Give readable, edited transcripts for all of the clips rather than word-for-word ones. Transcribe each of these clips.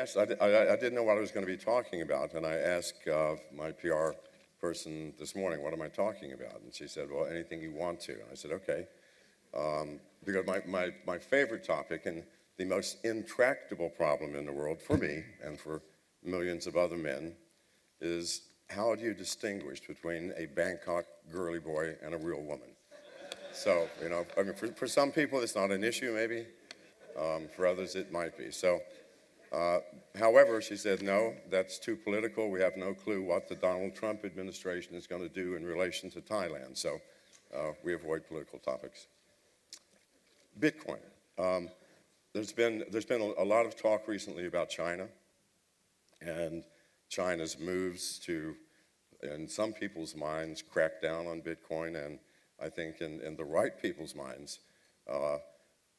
I didn't know what I was going to be talking about, and I asked my PR person this morning, what am I talking about? And she said, well, anything you want to. And I said, okay. Because my favorite topic and the most intractable problem in the world for me and for millions of other men is how do you distinguish between a Bangkok girly boy and a real woman? So, I mean, for some people it's not an issue maybe. For others it might be. So, however, she said, no, that's too political. We have no clue what the Donald Trump administration is going to do in relation to Thailand. So we avoid political topics. Bitcoin. There's been a lot of talk recently about China and China's moves to, in some people's minds, crack down on Bitcoin, and I think in the right people's minds,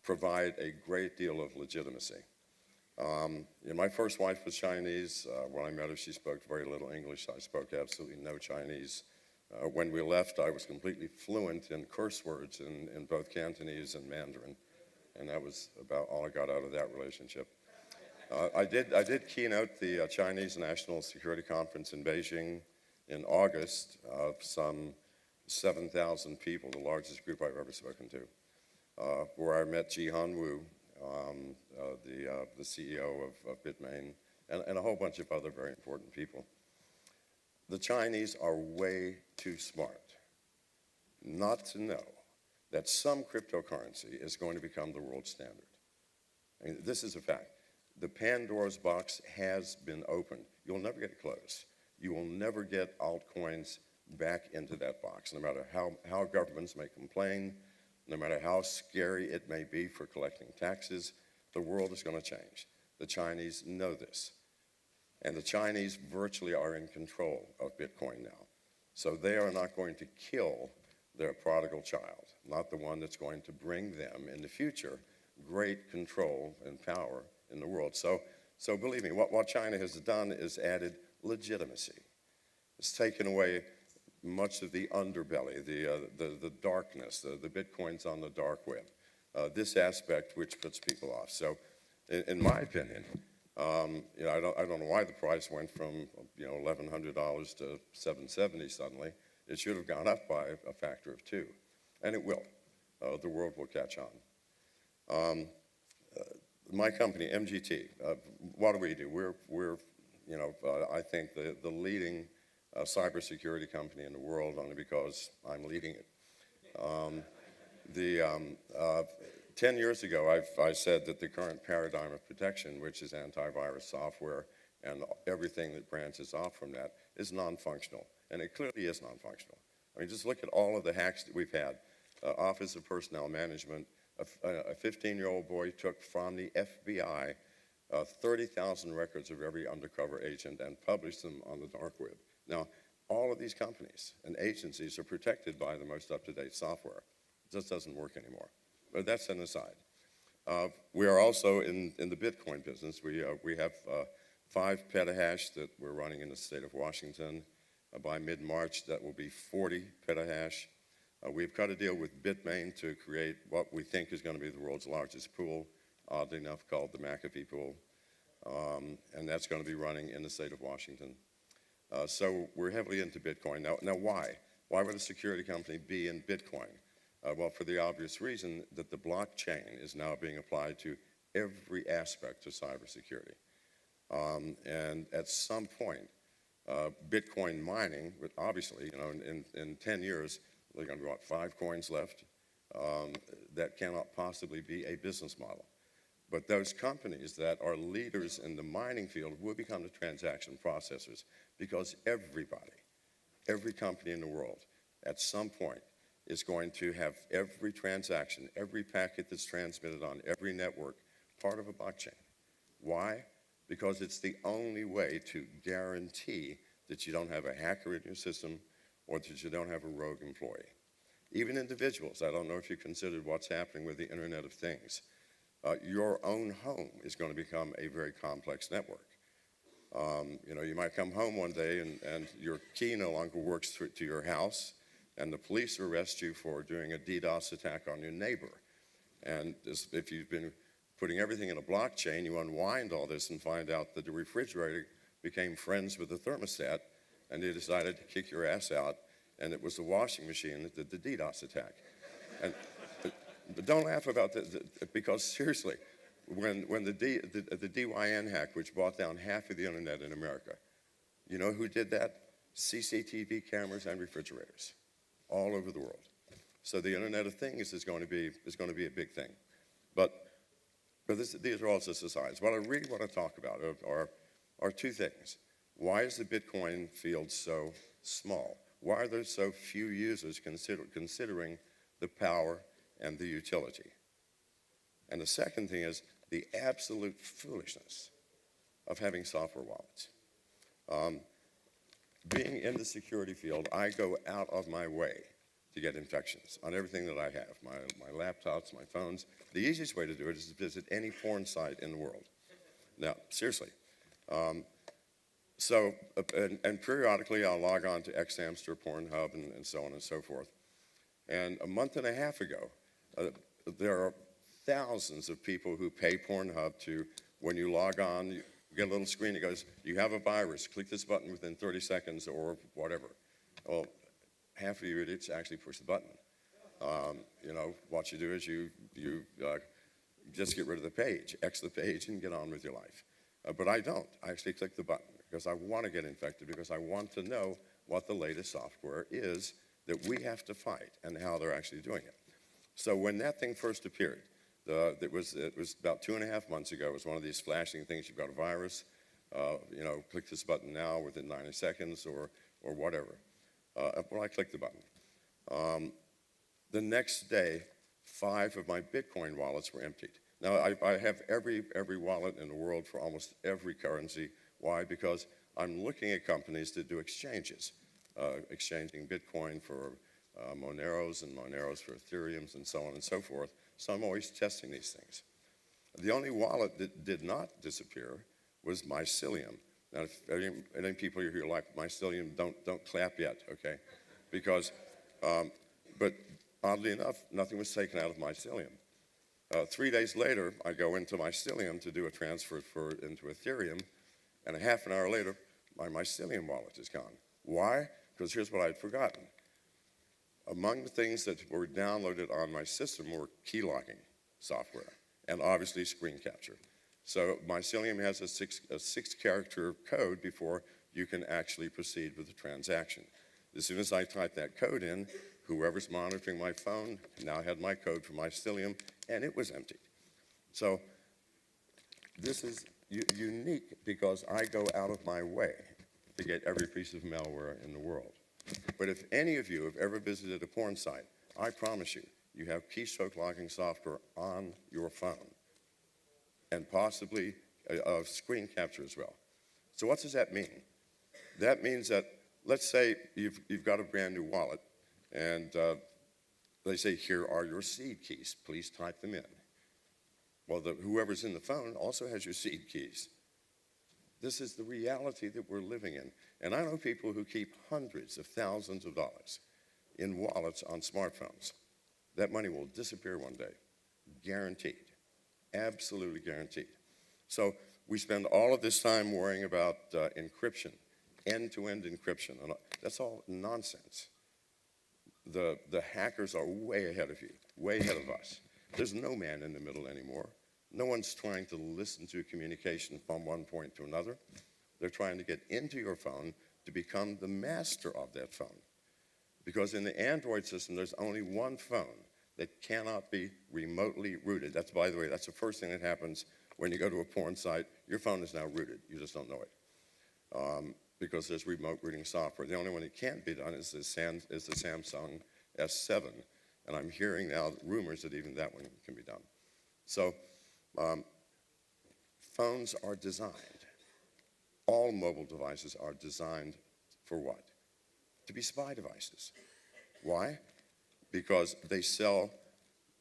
provide a great deal of legitimacy. My first wife was Chinese. When I met her, she spoke very little English. I spoke absolutely no Chinese. When we left, I was completely fluent in curse words in both Cantonese and Mandarin, and that was about all I got out of that relationship. I did keynote the Chinese National Security Conference in Beijing in August of some 7,000 people, the largest group I've ever spoken to, where I met Jihan Wu, the CEO of Bitmain, and a whole bunch of other very important people. The Chinese are way too smart not to know that some cryptocurrency is going to become the world standard. I mean, this is a fact. The Pandora's box has been opened. You'll never get it closed. You will never get altcoins back into that box, no matter how governments may complain, no matter how scary it may be for collecting taxes. The world is going to change. The Chinese know this. And the Chinese virtually are in control of Bitcoin now. So they are not going to kill their prodigal child, not the one that's going to bring them in the future great control and power in the world. So believe me, what China has done is added legitimacy. It's taken away much of the underbelly, the darkness, the Bitcoins on the dark web, this aspect which puts people off. So in my opinion, I don't know why the price went from $1,100 to $770 suddenly. It should have gone up by a factor of 2, and it will. The world will catch on. My company, MGT, what do? We're I think the leading cybersecurity company in the world, only because I'm leading it. 10 years ago, I said that the current paradigm of protection, which is antivirus software and everything that branches off from that, is non-functional. And it clearly is non-functional. I mean, just look at all of the hacks that we've had. Office of Personnel Management, a 15-year-old boy took from the FBI 30,000 records of every undercover agent and published them on the dark web. Now, all of these companies and agencies are protected by the most up-to-date software. It just doesn't work anymore. But that's an aside. We are also in the Bitcoin business. We have 5 petahash that we're running in the state of Washington. By mid-March, that will be 40 petahash. We've cut a deal with Bitmain to create what we think is going to be the world's largest pool, oddly enough called the McAfee pool. And that's going to be running in the state of Washington. So we're heavily into Bitcoin. Now why? Why would a security company be in Bitcoin? Well, for the obvious reason that the blockchain is now being applied to every aspect of cybersecurity. And at some point, Bitcoin mining, obviously, in 10 years, there are going to be, 5 coins left? That cannot possibly be a business model. But those companies that are leaders in the mining field will become the transaction processors, because every company in the world, at some point, is going to have every transaction, every packet that's transmitted on every network, part of a blockchain. Why? Because it's the only way to guarantee that you don't have a hacker in your system or that you don't have a rogue employee. Even individuals, I don't know if you considered what's happening with the Internet of Things. Your own home is going to become a very complex network. You might come home one day and your key no longer works to your house, and the police arrest you for doing a DDoS attack on your neighbor. And if you've been putting everything in a blockchain, you unwind all this and find out that the refrigerator became friends with the thermostat, and they decided to kick your ass out, and it was the washing machine that did the DDoS attack. And, but don't laugh about this, because seriously, when the DYN hack, which brought down half of the internet in America, you know who did that? CCTV cameras and refrigerators all over the world. So the Internet of Things is going to be a big thing. But these are all just asides. What I really want to talk about are two things. Why is the Bitcoin field so small? Why are there so few users considering the power and the utility? And the second thing is the absolute foolishness of having software wallets. Being in the security field, I go out of my way to get infections on everything that I have, my laptops, my phones. The easiest way to do it is to visit any porn site in the world. Now, seriously. And periodically I'll log on to Xhamster, Pornhub, and so on and so forth. And a month and a half ago, there are thousands of people who pay Pornhub to, when you log on, you get a little screen that goes, you have a virus, click this button within 30 seconds or whatever. Well, half of you idiots actually push the button. You know, what you do is you just get rid of the page, X the page, and get on with your life. But I don't. I actually click the button because I want to get infected, because I want to know what the latest software is that we have to fight and how they're actually doing it. So when that thing first appeared, it was about 2.5 months ago. It was one of these flashing things. You've got a virus. You know, click this button now within 90 seconds or whatever. Well, I clicked the button. The next day, 5 of my Bitcoin wallets were emptied. Now, I have every wallet in the world for almost every currency. Why? Because I'm looking at companies that do exchanges, exchanging Bitcoin for Moneros and Moneros for Ethereums and so on and so forth. So I'm always testing these things. The only wallet that did not disappear was Mycelium. Now, if any people here like Mycelium, don't clap yet, okay? Because, but oddly enough, nothing was taken out of Mycelium. 3 days later, I go into Mycelium to do a transfer into Ethereum, and a half an hour later, my Mycelium wallet is gone. Why? Because here's what I'd forgotten. Among the things that were downloaded on my system were key logging software, and obviously screen capture. So Mycelium has a six-character code before you can actually proceed with the transaction. As soon as I type that code in, whoever's monitoring my phone now had my code for Mycelium, and it was empty. So this is unique because I go out of my way to get every piece of malware in the world. But if any of you have ever visited a porn site, I promise you, you have keystroke logging software on your phone, and possibly a screen capture as well. So what does that mean? That means that, let's say you've got a brand new wallet, and they say, here are your seed keys, please type them in. Well, whoever's in the phone also has your seed keys. This is the reality that we're living in. And I know people who keep hundreds of thousands of dollars in wallets on smartphones. That money will disappear one day, guaranteed, absolutely guaranteed. So we spend all of this time worrying about encryption, end-to-end encryption, and that's all nonsense. The hackers are way ahead of you, way ahead of us. There's no man in the middle anymore. No one's trying to listen to communication from one point to another. They're trying to get into your phone to become the master of that phone. Because in the Android system, there's only one phone that cannot be remotely rooted. That's, by the way, that's the first thing that happens when you go to a porn site. Your phone is now rooted. You just don't know it. Because there's remote rooting software. The only one that can't be done is the Samsung S7. And I'm hearing now rumors that even that one can be done. So phones are designed. All mobile devices are designed for what? To be spy devices. Why? Because they sell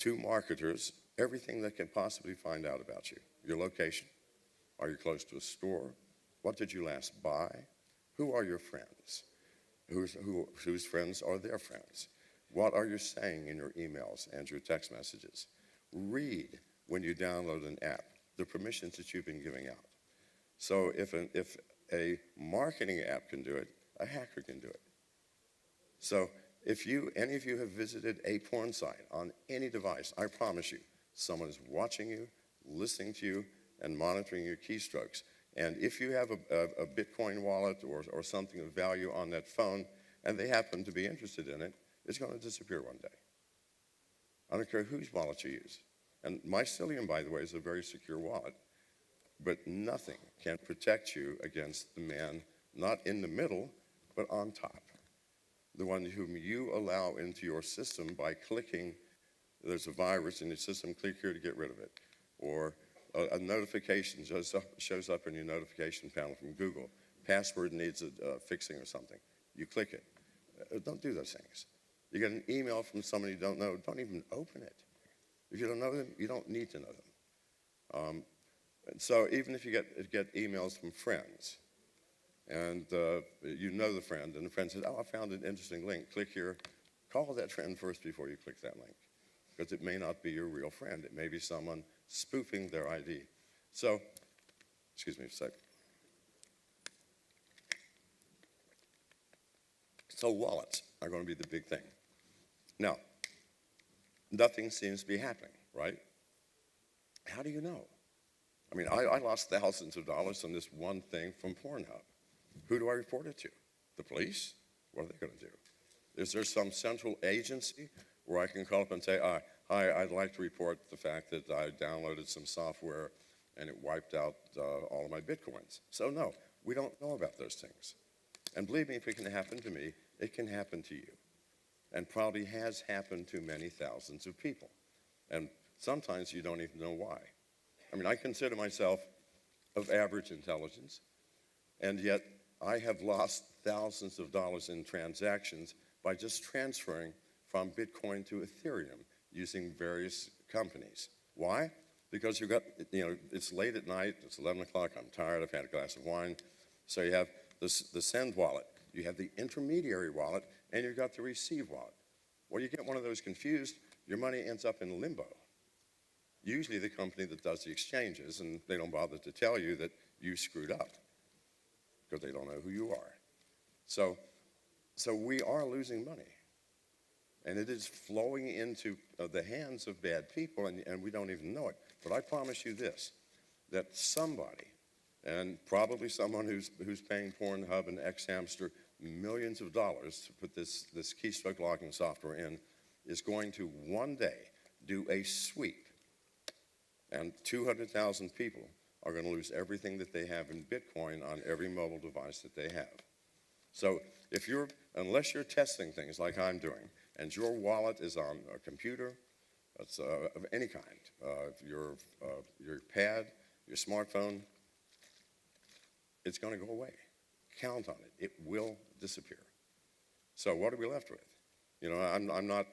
to marketers everything they can possibly find out about you. Your location. Are you close to a store? What did you last buy? Who are your friends? Whose friends are their friends? What are you saying in your emails and your text messages? Read when you download an app, the permissions that you've been giving out. So if a marketing app can do it, a hacker can do it. So if any of you have visited a porn site on any device, I promise you, someone is watching you, listening to you, and monitoring your keystrokes. And if you have a Bitcoin wallet or something of value on that phone, and they happen to be interested in it, it's going to disappear one day. I don't care whose wallet you use. And Mycelium, by the way, is a very secure wallet. But nothing can protect you against the man, not in the middle, but on top. The one whom you allow into your system by clicking, there's a virus in your system, click here to get rid of it. Or a notification shows up in your notification panel from Google. Password needs fixing or something. You click it. Don't do those things. You get an email from somebody you don't know, don't even open it. If you don't know them, you don't need to know them. And so even if you get emails from friends, and you know the friend, and the friend says, oh, I found an interesting link, click here. Call that friend first before you click that link, because it may not be your real friend. It may be someone spoofing their ID. So, excuse me a sec. So wallets are going to be the big thing. Now, nothing seems to be happening, right? How do you know? I mean, I lost thousands of dollars on this one thing from Pornhub. Who do I report it to? The police? What are they going to do? Is there some central agency where I can call up and say, hi, I'd like to report the fact that I downloaded some software and it wiped out all of my Bitcoins? So no, we don't know about those things. And believe me, if it can happen to me, it can happen to you. And probably has happened to many thousands of people. And sometimes you don't even know why. I mean, I consider myself of average intelligence, and yet I have lost thousands of dollars in transactions by just transferring from Bitcoin to Ethereum using various companies. Why? Because you've got, it's late at night, it's 11 o'clock, I'm tired, I've had a glass of wine. So you have the send wallet, you have the intermediary wallet, and you've got the receive wallet. Well, you get one of those confused, your money ends up in limbo. Usually the company that does the exchanges, and they don't bother to tell you that you screwed up because they don't know who you are. So we are losing money. And it is flowing into the hands of bad people, and we don't even know it. But I promise you this, that somebody, and probably someone who's paying Pornhub and Xhamster millions of dollars to put this keystroke logging software in, is going to one day do a sweep, and 200,000 people are going to lose everything that they have in Bitcoin on every mobile device that they have. So unless you're testing things like I'm doing, and your wallet is on a computer of any kind, your pad, your smartphone, it's going to go away. Count on it. It will disappear. So what are we left with? I'm not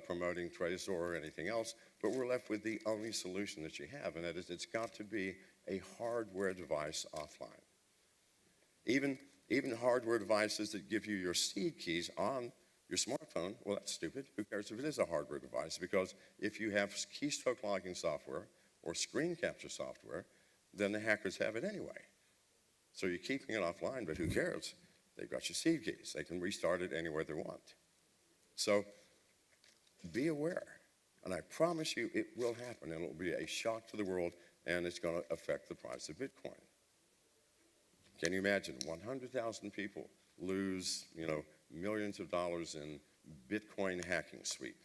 promoting Trezor or anything else, but we're left with the only solution that you have, and that is it's got to be a hardware device offline. Even hardware devices that give you your seed keys on your smartphone, well, that's stupid. Who cares if it is a hardware device? Because if you have keystroke logging software or screen capture software, then the hackers have it anyway. So you're keeping it offline, but who cares? They've got your seed keys. They can restart it anywhere they want. So be aware. And I promise you it will happen, and it will be a shock to the world, and it's going to affect the price of Bitcoin. Can you imagine 100,000 people lose, millions of dollars in Bitcoin hacking sweep?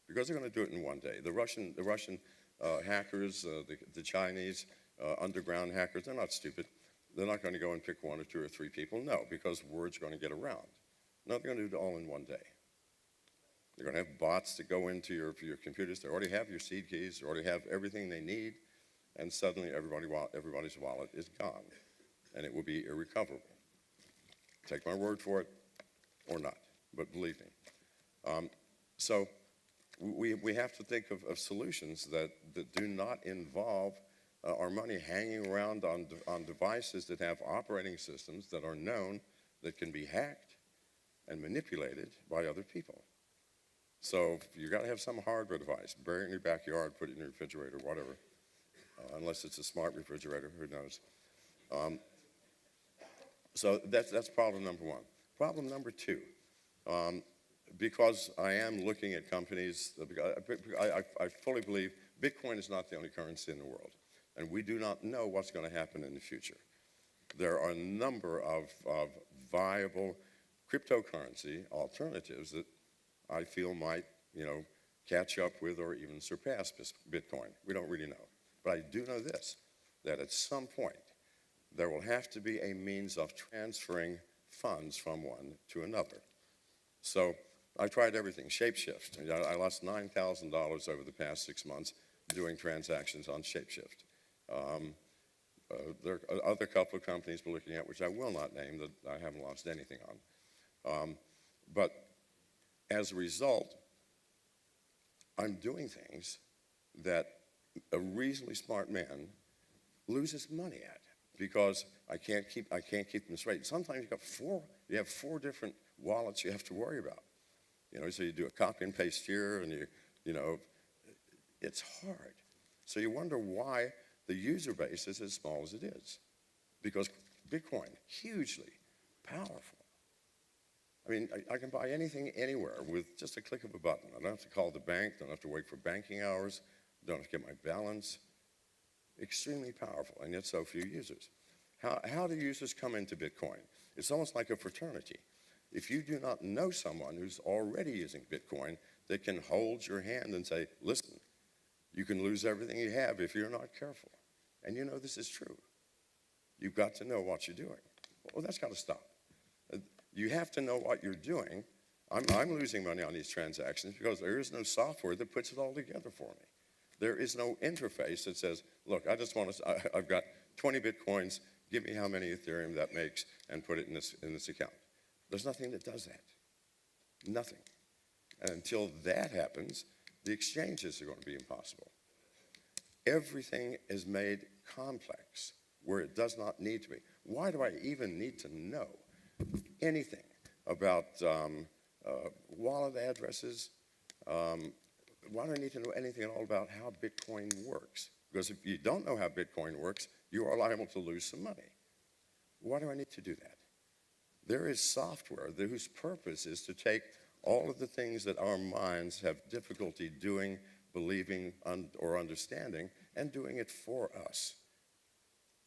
Because they're going to do it in one day. The Russian hackers, the Chinese underground hackers, they're not stupid. They're not going to go and pick one or two or three people. No, because word's going to get around. No, they're going to do it all in one day. They're going to have bots that go into your computers. They already have your seed keys. They already have everything they need. And suddenly everybody's wallet is gone. And it will be irrecoverable. Take my word for it or not. But believe me. So we have to think of solutions that do not involve our money hanging around on devices that have operating systems that are known, that can be hacked and manipulated by other people. So you got to have some hardware device. Bury it in your backyard, put it in your refrigerator, whatever. Unless it's a smart refrigerator, who knows? So that's problem number one. Problem number two, because I am looking at companies, I fully believe Bitcoin is not the only currency in the world, and we do not know what's going to happen in the future. There are a number of viable cryptocurrency alternatives that I feel might, catch up with or even surpass Bitcoin. We don't really know. But I do know this, that at some point, there will have to be a means of transferring funds from one to another. So I tried everything, Shapeshift. I lost $9,000 over the past 6 months doing transactions on Shapeshift. There are other couple of companies we're looking at, which I will not name, that I haven't lost anything on. But as a result, I'm doing things that a reasonably smart man loses money at because I can't keep them straight. Sometimes you have four different wallets you have to worry about. So you do a copy and paste here, and it's hard. So you wonder why the user base is as small as it is, because Bitcoin, hugely powerful. I mean, I can buy anything anywhere with just a click of a button. I don't have to call the bank, don't have to wait for banking hours, don't have to get my balance. Extremely powerful, and yet so few users. How do users come into Bitcoin? It's almost like a fraternity. If you do not know someone who's already using Bitcoin that can hold your hand and say, listen, you can lose everything you have if you're not careful. And this is true. You've got to know what you're doing. Well, that's got to stop. You have to know what you're doing. I'm losing money on these transactions because there is no software that puts it all together for me. There is no interface that says, look, I've got 20 Bitcoins, give me how many Ethereum that makes, and put it in this account. There's nothing that does that. Nothing. And until that happens, the exchanges are going to be impossible. Everything is made complex where it does not need to be. Why do I even need to know anything about wallet addresses? Why do I need to know anything at all about how Bitcoin works? Because if you don't know how Bitcoin works, you are liable to lose some money. Why do I need to do that? There is software whose purpose is to take all of the things that our minds have difficulty doing, believing, or understanding, and doing it for us.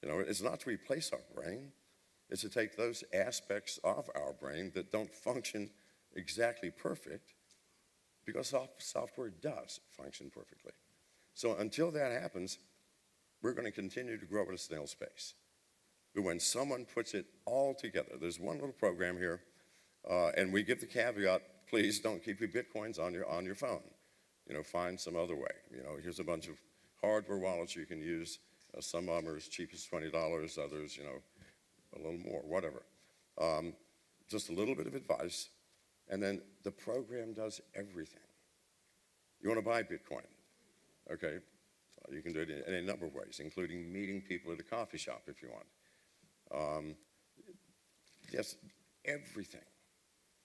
It's not to replace our brain. It's to take those aspects of our brain that don't function exactly perfect, because software does function perfectly. So until that happens, we're going to continue to grow at a snail's pace. But when someone puts it all together, there's one little program here, and we give the caveat, please don't keep your Bitcoins on your phone. Find some other way. Here's a bunch of hardware wallets you can use. Some of them are as cheap as $20, others, a little more, whatever. Just a little bit of advice, and then the program does everything. You want to buy Bitcoin, okay? You can do it in a number of ways, including meeting people at a coffee shop if you want. Yes,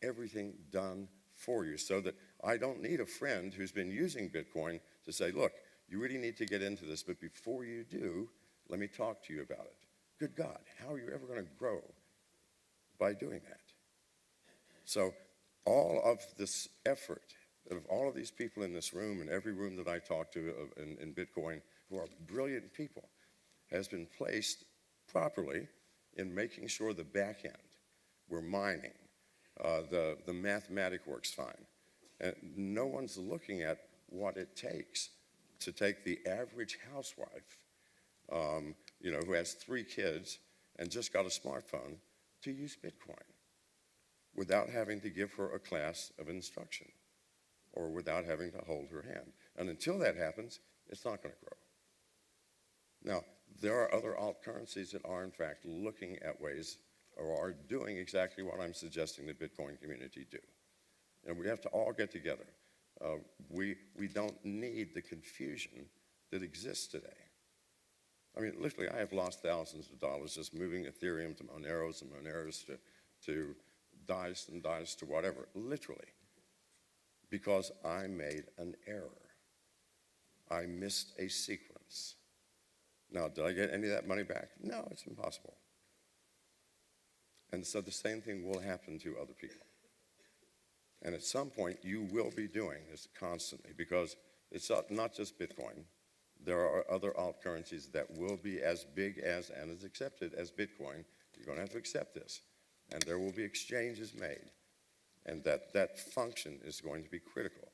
everything done for you, so that I don't need a friend who's been using Bitcoin to say, look, you really need to get into this, but before you do, let me talk to you about it. Good God, how are you ever going to grow by doing that? So all of this effort of all of these people in this room and every room that I talk to in Bitcoin, who are brilliant people, has been placed properly in making sure the back end, we're mining, the mathematic works fine. And no one's looking at what it takes to take the average housewife, who has 3 kids and just got a smartphone, to use Bitcoin without having to give her a class of instruction or without having to hold her hand. And until that happens, it's not going to grow. Now, there are other alt currencies that are, in fact, looking at ways or are doing exactly what I'm suggesting the Bitcoin community do. And we have to all get together. We don't need the confusion that exists today. I mean, literally, I have lost thousands of dollars just moving Ethereum to Moneros and Moneros to Dice and Dice to whatever, literally. because I made an error. I missed a sequence. Now, did I get any of that money back? No, it's impossible. And so the same thing will happen to other people. And at some point, you will be doing this constantly, because it's not just Bitcoin. There are other alt currencies that will be as big as and as accepted as Bitcoin. You're going to have to accept this. And there will be exchanges made. And that function is going to be critical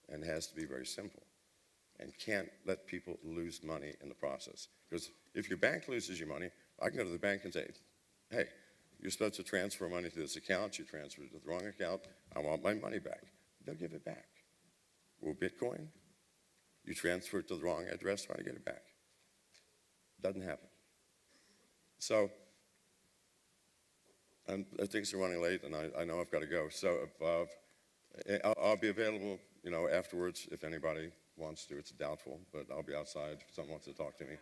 and has to be very simple. And can't let people lose money in the process. Because if your bank loses your money, I can go to the bank and say, hey, you're supposed to transfer money to this account. You transferred it to the wrong account. I want my money back. They'll give it back. Well, Bitcoin, you transfer it to the wrong address, try to get it back. Doesn't happen. So, and things are running late, and I know I've got to go. So I'll be available, afterwards if anybody wants to. It's doubtful, but I'll be outside if someone wants to talk to me.